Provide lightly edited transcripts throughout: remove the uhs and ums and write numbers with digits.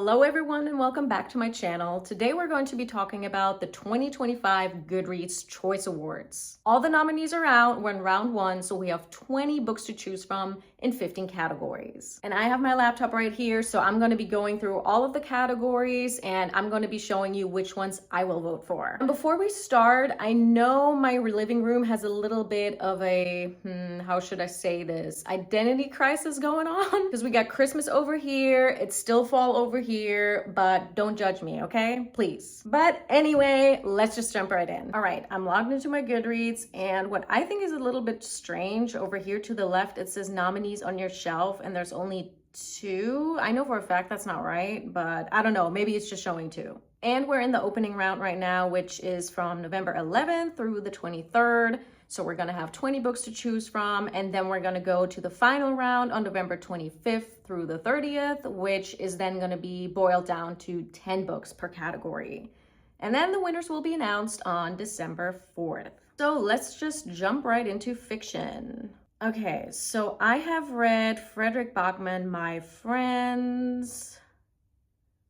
Hello everyone and welcome back to my channel. Today we're going to be talking about the 2025 Goodreads Choice Awards. All the nominees are out. We're in round one, so we have 20 books to choose from in 15 categories. And I have my laptop right here, so I'm going to be going through all of the categories and I'm going to be showing you which ones I will vote for. And before we start, I know my living room has a little bit of a, how should I say this, identity crisis going on because we got Christmas over here, it's still fall over here, but don't judge me, okay? Please. But anyway, let's just jump right in. All right, I'm logged into my Goodreads, and what I think is a little bit strange, over here to the left, it says nominees on your shelf, and there's only 2. I know for a fact that's not right, but I don't know, maybe it's just showing 2. And we're in the opening round right now, which is from November 11th through the 23rd. So we're gonna have 20 books to choose from, and then we're gonna go to the final round on November 25th through the 30th, which is then gonna be boiled down to 10 books per category. And then the winners will be announced on December 4th. So let's just jump right into fiction. Okay, so I have read Frederick Bachman, My Friends.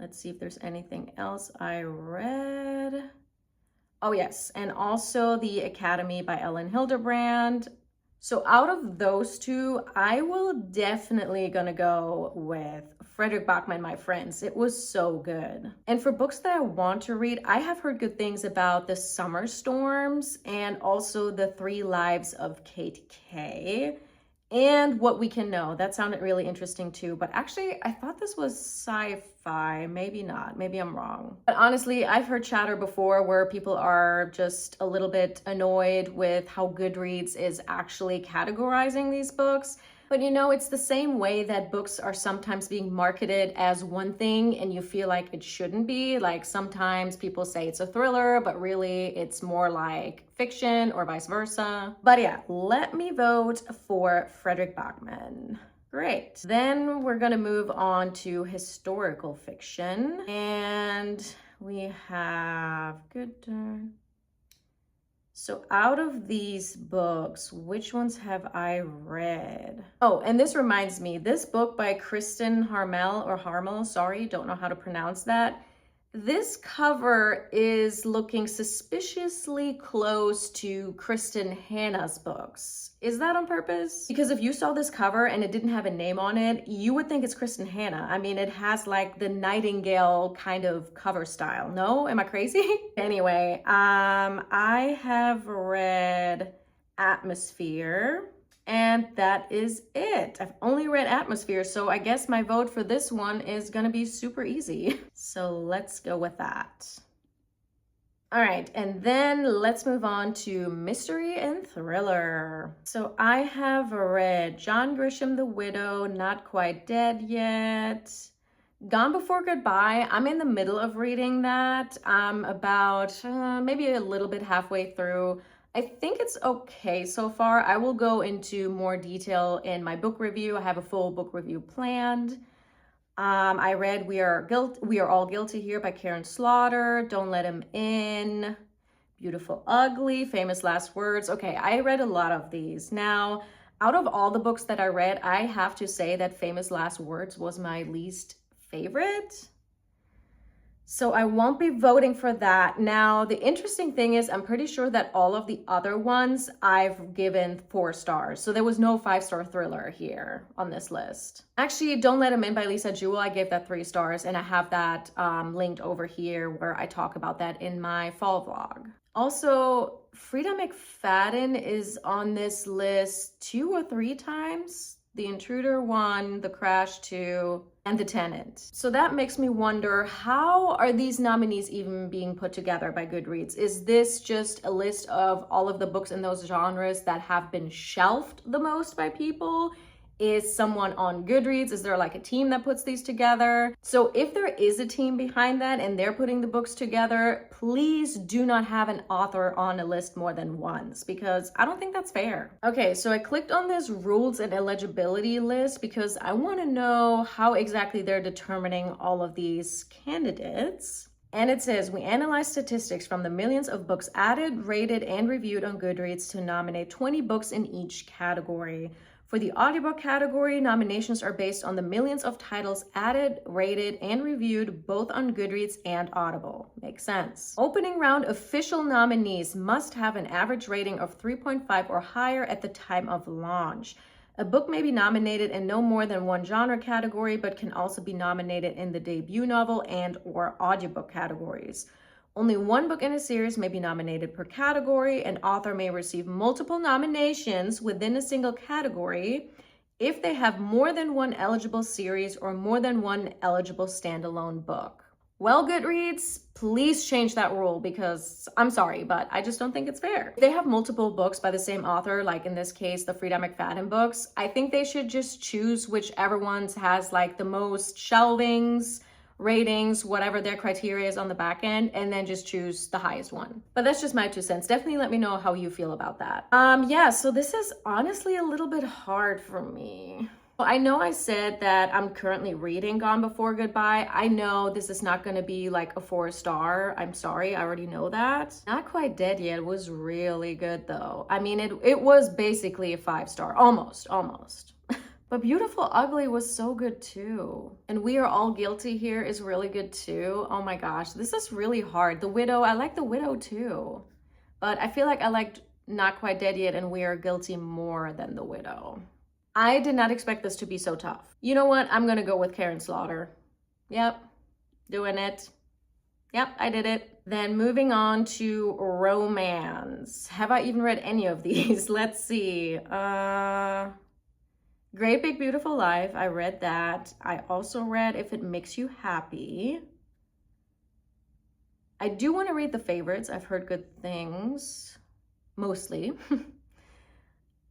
Let's see if there's anything else I read. Oh yes, and also The Academy by Ellen Hilderbrand. So out of those 2, I will definitely gonna go with Frederick Bachman, My Friends. It was so good. And for books that I want to read, I have heard good things about The Summer Storms and also The 3 Lives of Kate Kay. And What We Can Know. That sounded really interesting too, but actually I thought this was sci-fi. Maybe not, maybe I'm wrong. But honestly, I've heard chatter before where people are just a little bit annoyed with how Goodreads is actually categorizing these books. But you know, it's the same way that books are sometimes being marketed as one thing and you feel like it shouldn't be. Like sometimes people say it's a thriller, but really it's more like fiction or vice versa. But yeah, let me vote for Frederick Bachman. Great. Then we're gonna move on to historical fiction. And we have So out of these books, which ones have I read? Oh, and this reminds me, this book by Kristen Harmel, sorry, don't know how to pronounce that. This cover is looking suspiciously close to Kristen Hanna's books. Is that on purpose? Because if you saw this cover and it didn't have a name on it, you would think it's Kristen Hanna. I mean, it has like the Nightingale kind of cover style. No? Am I crazy? Anyway, I have read Atmosphere. And that is it. I've only read Atmosphere, so I guess my vote for this one is gonna be super easy. So let's go with that. All right, and then let's move on to mystery and thriller. So I have read John Grisham, The Widow, Not Quite Dead Yet. Gone Before Goodbye, I'm in the middle of reading that. I'm about maybe a little bit halfway through. I think it's okay so far. I will go into more detail in my book review. I have a full book review planned. I read We Are All Guilty Here by Karen Slaughter, Don't Let Him In, Beautiful Ugly, Famous Last Words. Okay, I read a lot of these. Now, out of all the books that I read, I have to say that Famous Last Words was my least favorite. So I won't be voting for that. Now, the interesting thing is I'm pretty sure that all of the other ones I've given 4 stars. So there was no 5-star thriller here on this list. Actually, Don't Let Him In by Lisa Jewell, I gave that 3 stars, and I have that linked over here where I talk about that in my fall vlog. Also, Frida McFadden is on this list 2 or 3 times. The Intruder 1, The Crash 2, and The Tenant. So that makes me wonder, how are these nominees even being put together by Goodreads? Is this just a list of all of the books in those genres that have been shelved the most by people? Is someone on Goodreads? Is there like a team that puts these together? So if there is a team behind that and they're putting the books together, please do not have an author on a list more than once, because I don't think that's fair. Okay, so I clicked on this rules and eligibility list because I want to know how exactly they're determining all of these candidates. And it says, we analyze statistics from the millions of books added, rated, and reviewed on Goodreads to nominate 20 books in each category. For the audiobook category, nominations are based on the millions of titles added, rated, and reviewed both on Goodreads and Audible. Makes sense. Opening round official nominees must have an average rating of 3.5 or higher at the time of launch. A book may be nominated in no more than one genre category, but can also be nominated in the debut novel and/or audiobook categories. Only one book in a series may be nominated per category. An author may receive multiple nominations within a single category if they have more than one eligible series or more than one eligible standalone book. Well, Goodreads, please change that rule because I'm sorry, but I just don't think it's fair. If they have multiple books by the same author, like in this case, the Frida McFadden books, I think they should just choose whichever ones has like the most shelvings, ratings, whatever their criteria is on the back end, and then just choose the highest one. But that's just my 2 cents. Definitely let me know how you feel about that. Yeah, so this is honestly a little bit hard for me. I know I said that I'm currently reading Gone Before Goodbye. I know this is not going to be like a 4-star. I'm sorry, I already know that. Not Quite Dead Yet was really good though. I mean, it was basically a 5-star, almost. But Beautiful Ugly was so good too. And We Are All Guilty Here is really good too. Oh my gosh, this is really hard. The Widow, I like The Widow too. But I feel like I liked Not Quite Dead Yet and We Are Guilty more than The Widow. I did not expect this to be so tough. You know what? I'm gonna go with Karen Slaughter. Yep, doing it. Yep, I did it. Then moving on to romance. Have I even read any of these? Let's see. Great Big Beautiful Life, I read that. I also read If It Makes You Happy. I do want to read The Favorites. I've heard good things, mostly.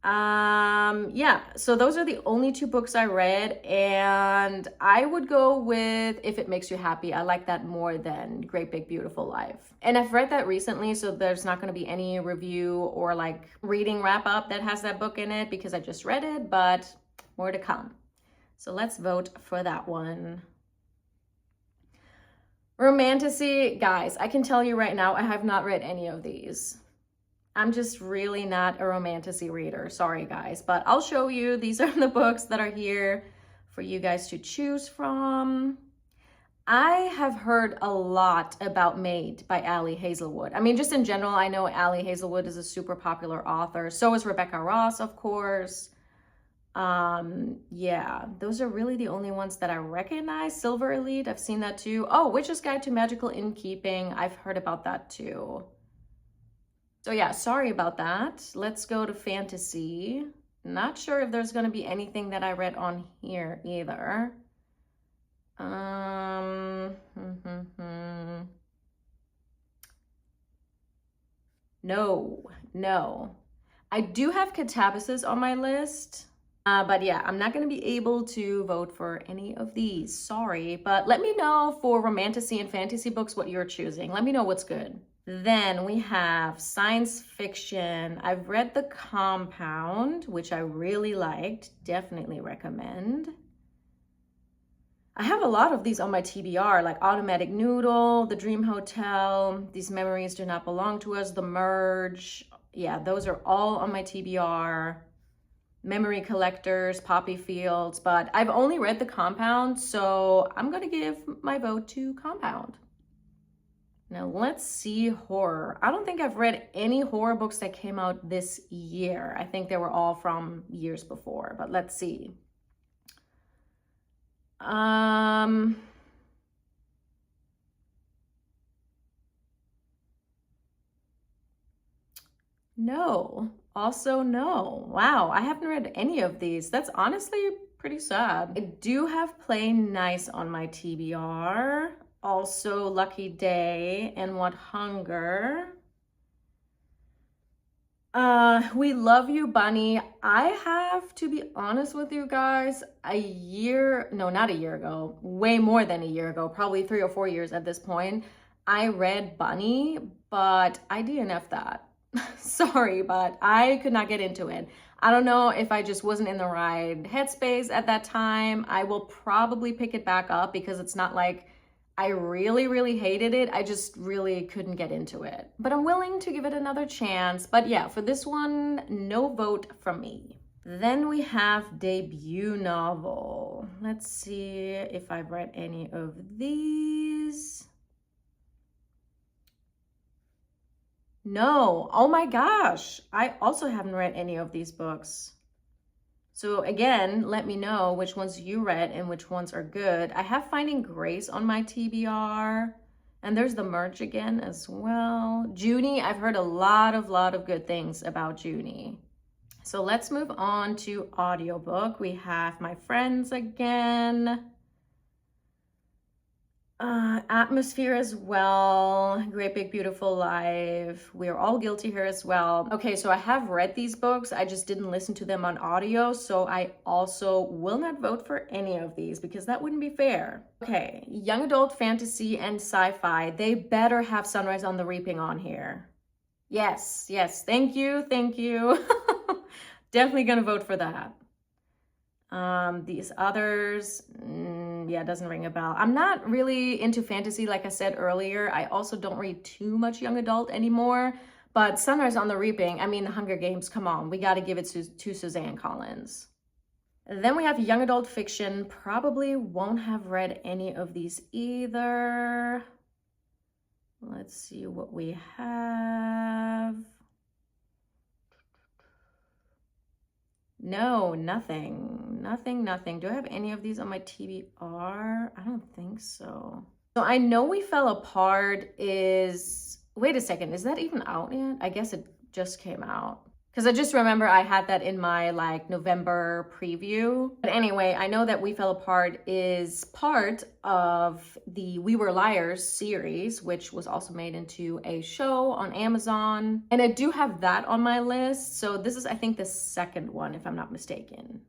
Yeah, so those are the only 2 books I read, and I would go with If It Makes You Happy. I like that more than Great Big Beautiful Life. And I've read that recently, so there's not going to be any review or like reading wrap up that has that book in it because I just read it, but more to come. So let's vote for that one. Romantasy, guys, I can tell you right now, I have not read any of these. I'm just really not a romantasy reader. Sorry, guys, but I'll show you. These are the books that are here for you guys to choose from. I have heard a lot about Made by Ali Hazelwood. I mean, just in general, I know Ali Hazelwood is a super popular author. So is Rebecca Ross, of course. Yeah, those are really the only ones that I recognize. Silver Elite, I've seen that too. Oh, Witch's Guide to Magical Innkeeping, I've heard about that too. So yeah, sorry about that. Let's go to fantasy. Not sure if there's going to be anything that I read on here either. No. I do have Catabasis on my list. But yeah, I'm not going to be able to vote for any of these. Sorry, but let me know for romantasy and fantasy books what you're choosing. Let me know what's good. Then we have science fiction. I've read The Compound, which I really liked. Definitely recommend. I have a lot of these on my TBR, like Automatic Noodle, The Dream Hotel, These Memories Do Not Belong to Us, The Merge. Yeah, those are all on my TBR. Memory Collectors, Poppy Fields, but I've only read The Compound, so I'm gonna give my vote to Compound. Now let's see horror. I don't think I've read any horror books that came out this year. I think they were all from years before, but let's see. No. Also, no. Wow, I haven't read any of these. That's honestly pretty sad. I do have Play Nice on my TBR. Also, Lucky Day and What Hunger. We Love You, Bunny. I have to be honest with you guys, not a year ago, way more than a year ago, probably 3 or 4 years at this point, I read Bunny, but I DNF'd that. Sorry, but I could not get into it. I don't know if I just wasn't in the right headspace at that time. I will probably pick it back up because it's not like I really hated it. I just really couldn't get into it. But I'm willing to give it another chance. But yeah, for this one, no vote from me. Then we have debut novel. Let's see if I've read any of these. No, oh my gosh, I also haven't read any of these books. So again, let me know which ones you read and which ones are good. I have Finding Grace on my TBR, and there's The Merge again as well. Junie, I've heard a lot of good things about Junie. So let's move on to audiobook. We have My Friends again. Atmosphere as well. Great Big Beautiful Life. We're All Guilty here as well. Okay, so I have read these books. I just didn't listen to them on audio. So I also will not vote for any of these because that wouldn't be fair. Okay, young adult fantasy and sci-fi. They better have Sunrise on the Reaping on here. Yes, yes. Thank you. Thank you. Definitely gonna vote for that. These others, yeah, doesn't ring a bell. I'm not really into fantasy, like I said earlier. I also don't read too much young adult anymore. But Sunrise on the Reaping, I mean, The Hunger Games, come on. We got to give it to Suzanne Collins. Then we have young adult fiction. Probably won't have read any of these either. Let's see what we have. No, nothing. Do I have any of these on my TBR? I don't think so. So I Know We Fell Apart is, wait a second, is that even out yet? I guess it just came out. Because I just remember I had that in my like November preview. But anyway, I know that We Fell Apart is part of the We Were Liars series, which was also made into a show on Amazon. And I do have that on my list. So this is, I think, the second one, if I'm not mistaken.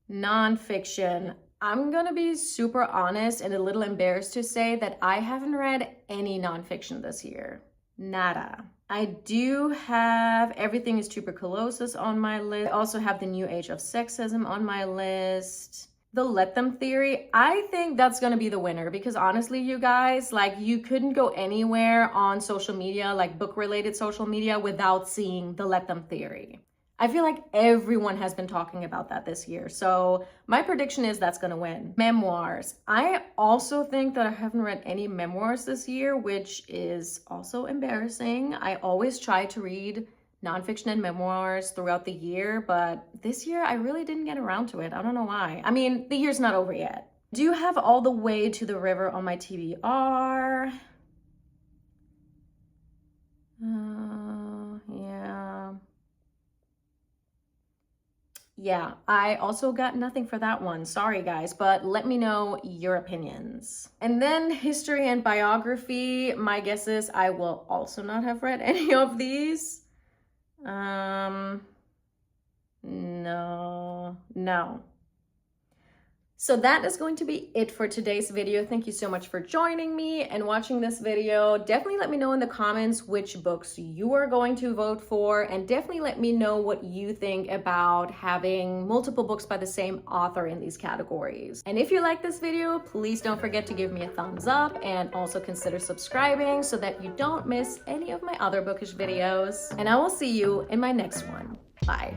Nonfiction. I'm gonna be super honest and a little embarrassed to say that I haven't read any nonfiction this year. Nada. I do have Everything is Tuberculosis on my list. I also have The New Age of Sexism on my list. The Let Them Theory, I think that's gonna be the winner because honestly, you guys, like you couldn't go anywhere on social media, like book-related social media without seeing The Let Them Theory. I feel like everyone has been talking about that this year. So my prediction is that's gonna win. Memoirs. I also think that I haven't read any memoirs this year, which is also embarrassing. I always try to read nonfiction and memoirs throughout the year, but this year I really didn't get around to it. I don't know why. I mean, the year's not over yet. Do you have All the Way to the River on my TBR? Yeah. Yeah, I also got nothing for that one. Sorry, guys, but let me know your opinions. And then history and biography. My guess is I will also not have read any of these. No. So that is going to be it for today's video. Thank you so much for joining me and watching this video. Definitely let me know in the comments which books you are going to vote for, and definitely let me know what you think about having multiple books by the same author in these categories. And if you like this video, please don't forget to give me a thumbs up and also consider subscribing so that you don't miss any of my other bookish videos. And I will see you in my next one. Bye.